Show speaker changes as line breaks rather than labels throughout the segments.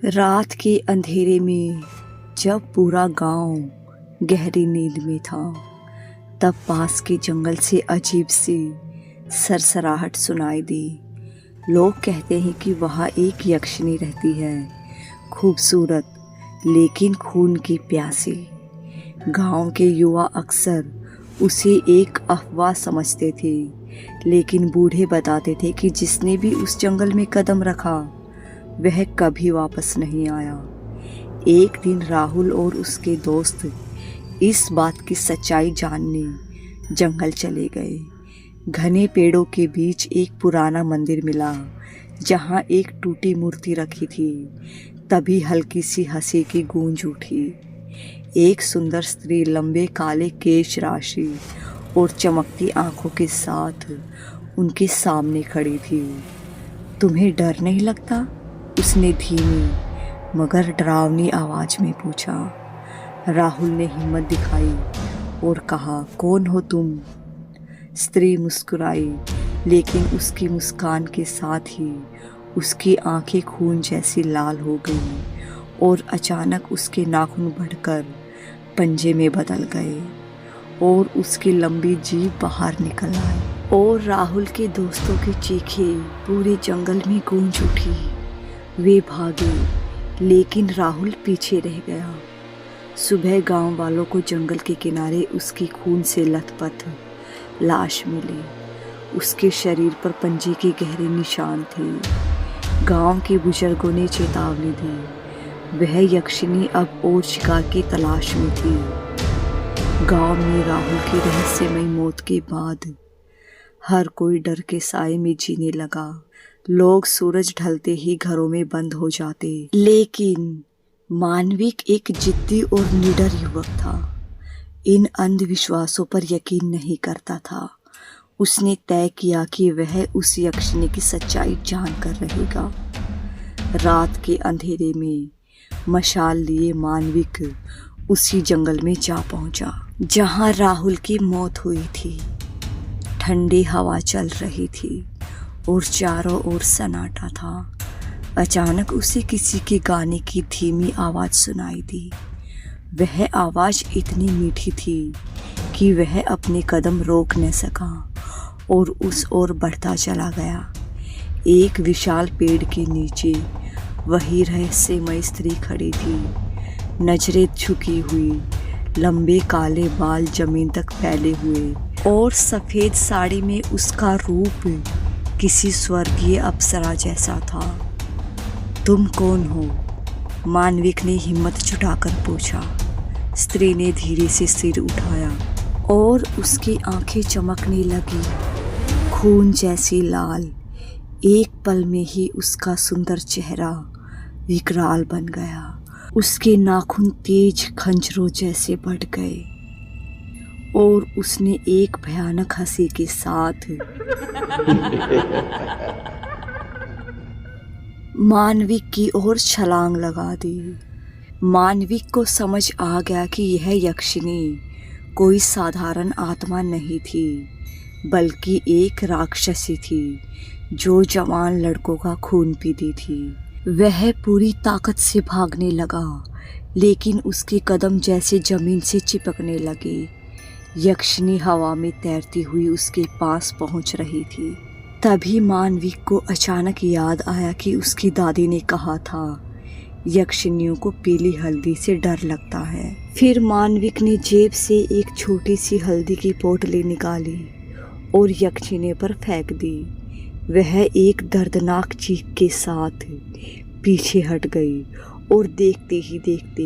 रात के अंधेरे में जब पूरा गांव गहरी नींद में था, तब पास के जंगल से अजीब सी सरसराहट सुनाई दी। लोग कहते हैं कि वहाँ एक यक्षिणी रहती है, खूबसूरत लेकिन खून की प्यासी। गांव के युवा अक्सर उसे एक अफवाह समझते थे, लेकिन बूढ़े बताते थे कि जिसने भी उस जंगल में कदम रखा वह कभी वापस नहीं आया। एक दिन राहुल और उसके दोस्त इस बात की सच्चाई जानने जंगल चले गए। घने पेड़ों के बीच एक पुराना मंदिर मिला, जहाँ एक टूटी मूर्ति रखी थी। तभी हल्की सी हंसी की गूंज उठी। एक सुंदर स्त्री लंबे काले केश राशि और चमकती आंखों के साथ उनके सामने खड़ी थी। तुम्हें डर नहीं लगता? उसने धीमी मगर डरावनी आवाज में पूछा। राहुल ने हिम्मत दिखाई और कहा, कौन हो तुम? स्त्री मुस्कुराई, लेकिन उसकी मुस्कान के साथ ही उसकी आंखें खून जैसी लाल हो गईं और अचानक उसके नाखून बढ़कर पंजे में बदल गए और उसकी लंबी जीभ बाहर निकल आई। और राहुल के दोस्तों की चीखें पूरे जंगल में गूंज उठी। वे भागे, लेकिन राहुल पीछे रह गया। सुबह गांव वालों को जंगल के किनारे उसकी खून से लथपथ लाश मिली। उसके शरीर पर पंजे के गहरे निशान थे। गांव के बुजुर्गों ने चेतावनी दी, वह यक्षिणी अब और शिकार की तलाश में थी। गांव में राहुल की रहस्यमय मौत के बाद हर कोई डर के साए में जीने लगा। लोग सूरज ढलते ही घरों में बंद हो जाते, लेकिन मानविक एक जिद्दी और निडर युवक था। इन अंधविश्वासों पर यकीन नहीं करता था। उसने तय किया कि वह उस यक्षिणी की सच्चाई जानकर रहेगा। रात के अंधेरे में मशाल लिए मानविक उसी जंगल में जा पहुंचा, जहां राहुल की मौत हुई थी। ठंडी हवा चल रही थी और चारों ओर सन्नाटा था। अचानक उसे किसी के गाने की धीमी आवाज़ सुनाई दी। वह आवाज़ इतनी मीठी थी कि वह अपने कदम रोक न सका और उस ओर बढ़ता चला गया। एक विशाल पेड़ के नीचे वही रहस्यमय स्त्री खड़ी थी, नजरें झुकी हुई, लंबे काले बाल जमीन तक फैले हुए और सफ़ेद साड़ी में उसका रूप किसी स्वर्गीय अप्सरा जैसा था। तुम कौन हो? मानविक ने हिम्मत जुटाकर पूछा। स्त्री ने धीरे से सिर उठाया और उसकी आंखें चमकने लगी, खून जैसी लाल। एक पल में ही उसका सुंदर चेहरा विकराल बन गया। उसके नाखून तेज खंजरों जैसे बढ़ गए और उसने एक भयानक हंसी के साथ मानविक की ओर छलांग लगा दी। मानविक को समझ आ गया कि यह यक्षिणी कोई साधारण आत्मा नहीं थी, बल्कि एक राक्षसी थी जो जवान लड़कों का खून पीती थी। वह पूरी ताकत से भागने लगा, लेकिन उसके कदम जैसे जमीन से चिपकने लगे। यक्षिणी हवा में तैरती हुई उसके पास पहुंच रही थी। तभी मानविक को अचानक याद आया कि उसकी दादी ने कहा था, यक्षिणियों को पीली हल्दी से डर लगता है। फिर मानविक ने जेब से एक छोटी सी हल्दी की पोटली निकाली और यक्षिणी पर फेंक दी। वह एक दर्दनाक चीख के साथ पीछे हट गई और देखते ही देखते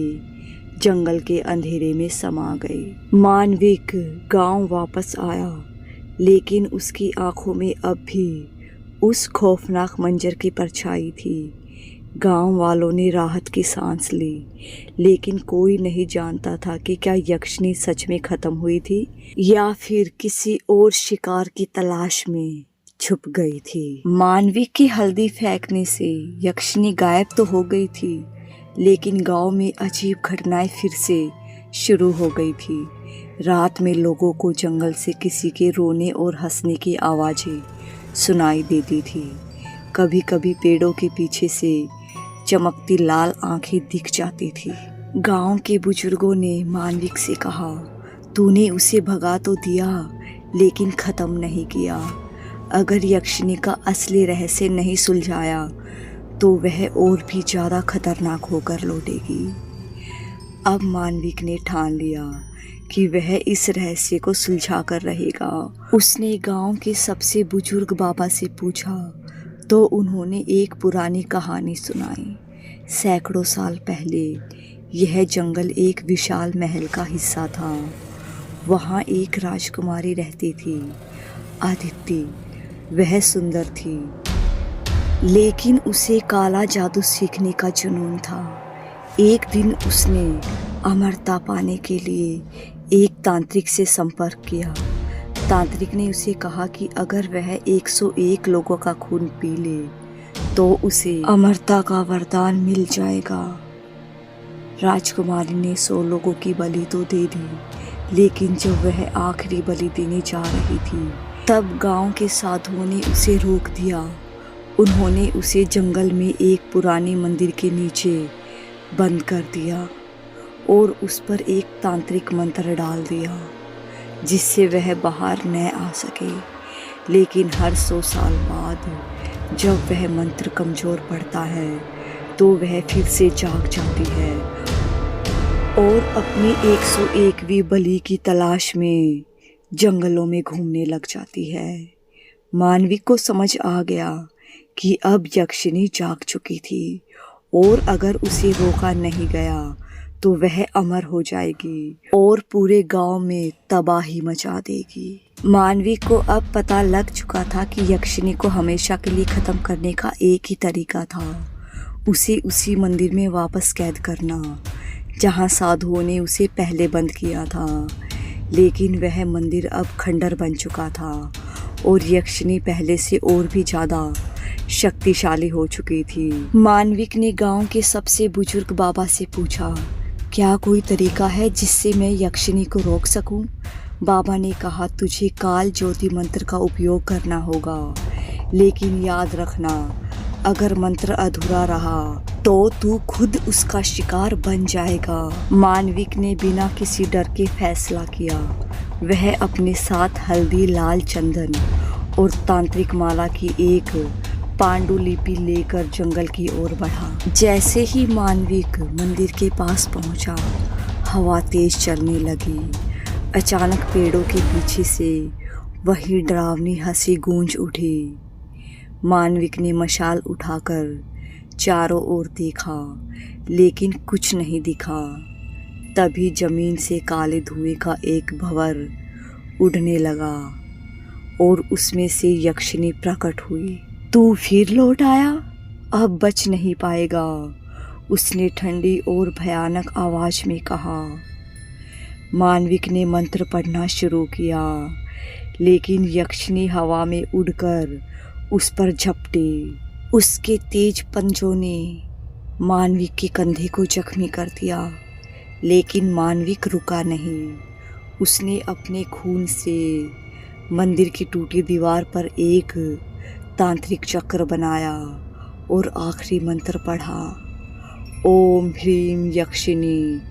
जंगल के अंधेरे में समा गई। मानविक गांव वापस आया, लेकिन उसकी आंखों में अब भी उस खौफनाक मंजर की परछाई थी। गांव वालों ने राहत की सांस ली, लेकिन कोई नहीं जानता था कि क्या यक्षिणी सच में खत्म हुई थी या फिर किसी और शिकार की तलाश में छुप गई थी। मानविक की हल्दी फेंकने से यक्षिणी गायब तो हो गई थी, लेकिन गांव में अजीब घटनाएं फिर से शुरू हो गई थी। रात में लोगों को जंगल से किसी के रोने और हंसने की आवाज़ें सुनाई देती थी। कभी कभी पेड़ों के पीछे से चमकती लाल आंखें दिख जाती थी। गांव के बुजुर्गों ने मानविक से कहा, तूने उसे भगा तो दिया लेकिन ख़त्म नहीं किया। अगर यक्षिनी का असली रहस्य नहीं सुलझाया तो वह और भी ज़्यादा खतरनाक होकर लौटेगी। अब मानविक ने ठान लिया कि वह इस रहस्य को सुलझा कर रहेगा। उसने गांव के सबसे बुजुर्ग बाबा से पूछा तो उन्होंने एक पुरानी कहानी सुनाई। सैकड़ों साल पहले यह जंगल एक विशाल महल का हिस्सा था। वहाँ एक राजकुमारी रहती थी, अदिति। वह सुंदर थी, लेकिन उसे काला जादू सीखने का जुनून था। एक दिन उसने अमरता पाने के लिए एक तांत्रिक से संपर्क किया। तांत्रिक ने उसे कहा कि अगर वह 101 लोगों का खून पी ले तो उसे अमरता का वरदान मिल जाएगा। राजकुमारी ने 100 लोगों की बलि तो दे दी, लेकिन जब वह आखिरी बलि देने जा रही थी तब गांव के साधुओं ने उसे रोक दिया। उन्होंने उसे जंगल में एक पुराने मंदिर के नीचे बंद कर दिया और उस पर एक तांत्रिक मंत्र डाल दिया जिससे वह बाहर न आ सके। लेकिन हर 100 साल बाद जब वह मंत्र कमज़ोर पड़ता है तो वह फिर से जाग जाती है और अपनी 101वीं बलि की तलाश में जंगलों में घूमने लग जाती है। मानविक को समझ आ गया कि अब यक्षिनी जाग चुकी थी और अगर उसे रोका नहीं गया तो वह अमर हो जाएगी और पूरे गांव में तबाही मचा देगी। मानविक को अब पता लग चुका था कि यक्षिनी को हमेशा के लिए ख़त्म करने का एक ही तरीका था, उसे उसी मंदिर में वापस कैद करना जहां साधुओं ने उसे पहले बंद किया था। लेकिन वह मंदिर अब खंडर बन चुका था और यक्षिनी पहले से और भी ज़्यादा शक्तिशाली हो चुकी थी। मानविक ने गांव के सबसे बुजुर्ग बाबा से पूछा, क्या कोई तरीका है जिससे मैं यक्षिनी को रोक सकूं? बाबा ने कहा, तुझे काल ज्योति मंत्र का उपयोग करना होगा, लेकिन याद रखना अगर मंत्र अधूरा रहा तो तू खुद उसका शिकार बन जाएगा। मानविक ने बिना किसी डर के फैसला किया। वह अपने साथ हल्दी, लाल चंदन और तांत्रिक माला की एक पांडुलिपि लेकर जंगल की ओर बढ़ा। जैसे ही मानविक मंदिर के पास पहुंचा, हवा तेज चलने लगी। अचानक पेड़ों के पीछे से वही डरावनी हंसी गूंज उठी। मानविक ने मशाल उठाकर चारों ओर देखा, लेकिन कुछ नहीं दिखा। तभी जमीन से काले धुएं का एक भंवर उड़ने लगा और उसमें से यक्षिनी प्रकट हुई। तू फिर लौट आया, अब बच नहीं पाएगा, उसने ठंडी और भयानक आवाज में कहा। मानविक ने मंत्र पढ़ना शुरू किया, लेकिन यक्षिनी हवा में उड़कर उस पर झपटी। उसके तेज पंजों ने मानविक के कंधे को जख्मी कर दिया, लेकिन मानविक रुका नहीं। उसने अपने खून से मंदिर की टूटी दीवार पर एक तांत्रिक चक्र बनाया और आखिरी मंत्र पढ़ा, ओम ह्रीम यक्षिनी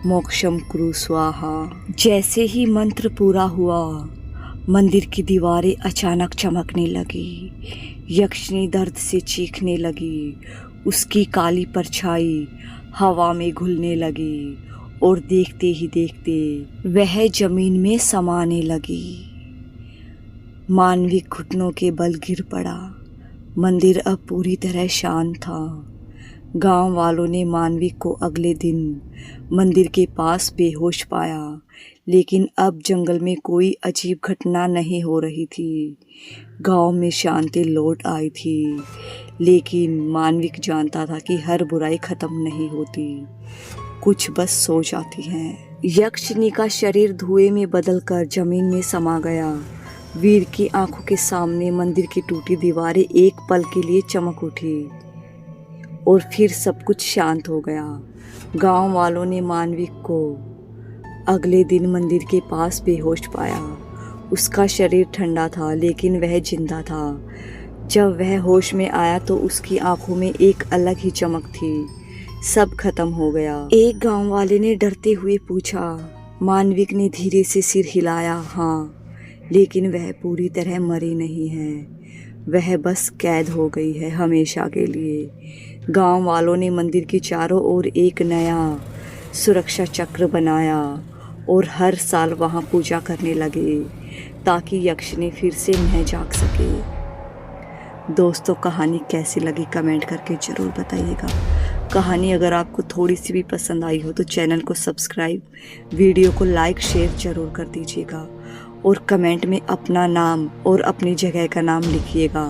मोक्षम कुरु स्वाहा। जैसे ही मंत्र पूरा हुआ, मंदिर की दीवारें अचानक चमकने लगी। यक्षिनी दर्द से चीखने लगी। उसकी काली परछाई हवा में घुलने लगी और देखते ही देखते वह जमीन में समाने लगी। मानविक घुटनों के बल गिर पड़ा। मंदिर अब पूरी तरह शांत था। गांव वालों ने मानविक को अगले दिन मंदिर के पास बेहोश पाया, लेकिन अब जंगल में कोई अजीब घटना नहीं हो रही थी। गांव में शांति लौट आई थी, लेकिन मानविक जानता था कि हर बुराई खत्म नहीं होती, कुछ बस सो जाती है। यक्षिनी का शरीर धुएं में बदलकर जमीन में समा गया। वीर की आंखों के सामने मंदिर की टूटी दीवारें एक पल के लिए चमक उठी और फिर सब कुछ शांत हो गया। गांव वालों ने मानविक को अगले दिन मंदिर के पास बेहोश पाया। उसका शरीर ठंडा था, लेकिन वह जिंदा था। जब वह होश में आया तो उसकी आंखों में एक अलग ही चमक थी। सब खत्म हो गया। एक गांव वाले ने डरते हुए पूछा। मानविक ने धीरे से सिर हिलाया। हाँ, लेकिन वह पूरी तरह मरी नहीं है, वह बस कैद हो गई है हमेशा के लिए। गांव वालों ने मंदिर के चारों ओर एक नया सुरक्षा चक्र बनाया और हर साल वहां पूजा करने लगे ताकि यक्षिणी फिर से न जाग सके। दोस्तों, कहानी कैसी लगी कमेंट करके ज़रूर बताइएगा। कहानी अगर आपको थोड़ी सी भी पसंद आई हो तो चैनल को सब्सक्राइब, वीडियो को लाइक शेयर ज़रूर कर दीजिएगा और कमेंट में अपना नाम और अपनी जगह का नाम लिखिएगा।